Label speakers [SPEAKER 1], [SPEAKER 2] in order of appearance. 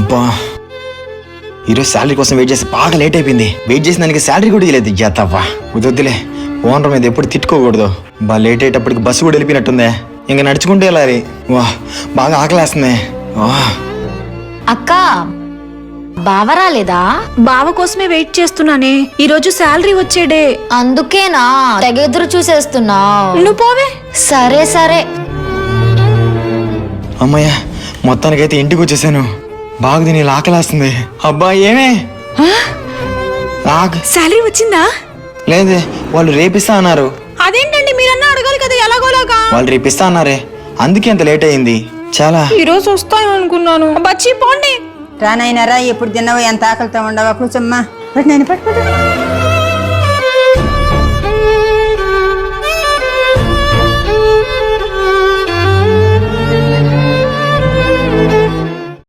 [SPEAKER 1] అబ్బా, ఈరోజు శాలరీ కోసం వెయిట్ చేసి బాగా లేట్ అయిపోయింది. వెయిట్ చేసిన దానికి శాలరీ కూడా ఇవ్వలేదు. జాతవ్వా, వద్దులే, ఓనర్ మీద ఎప్పుడు తిట్టుకోకూడదు. బాగా లేట్ అయ్యేటప్పటికి బస్సు కూడా వెళ్ళిపోయినట్టుందే. ఇంకా నడుచుకుంటే వెళ్ళాలి. వా, బాగా ఆకలేస్తుంది.
[SPEAKER 2] అక్క, బావ రాలేదా?
[SPEAKER 3] బావ కోసమే వెయిట్ చేస్తున్నానే. ఈ రోజు శాలరీ వచ్చేడే.
[SPEAKER 2] అందుకేనా తెగ ఎదురు చూసేస్తున్నావు?
[SPEAKER 3] నువ్వు పోవే.
[SPEAKER 2] సరే సరే.
[SPEAKER 1] అమ్మయ్య, మొత్తానికైతే ఇంటికి వచ్చేసాను. బాగా తిని ఆకలేస్తుంది. అబ్బా, ఏమే
[SPEAKER 3] శాలరీ వచ్చిందా?
[SPEAKER 1] లేదే, వాళ్ళు రేపిస్తా అన్నారు.
[SPEAKER 3] అదేంటండి, మీరన్నా అడగాలి కదా ఎలాగోలాగా.
[SPEAKER 1] వాళ్ళు రేపిస్తా అన్నారే, అందుకే అంత లేట్ అయింది. చాలా
[SPEAKER 3] ఈ రోజు వస్తాను అనుకున్నాను. బచ్చి పోండి.
[SPEAKER 4] రానైనా రా, ఎప్పుడు తిన్నావో ఎంత ఆకలితో ఉండవా. కూర్చోమ్మా. నేను పట్టుకుంటా.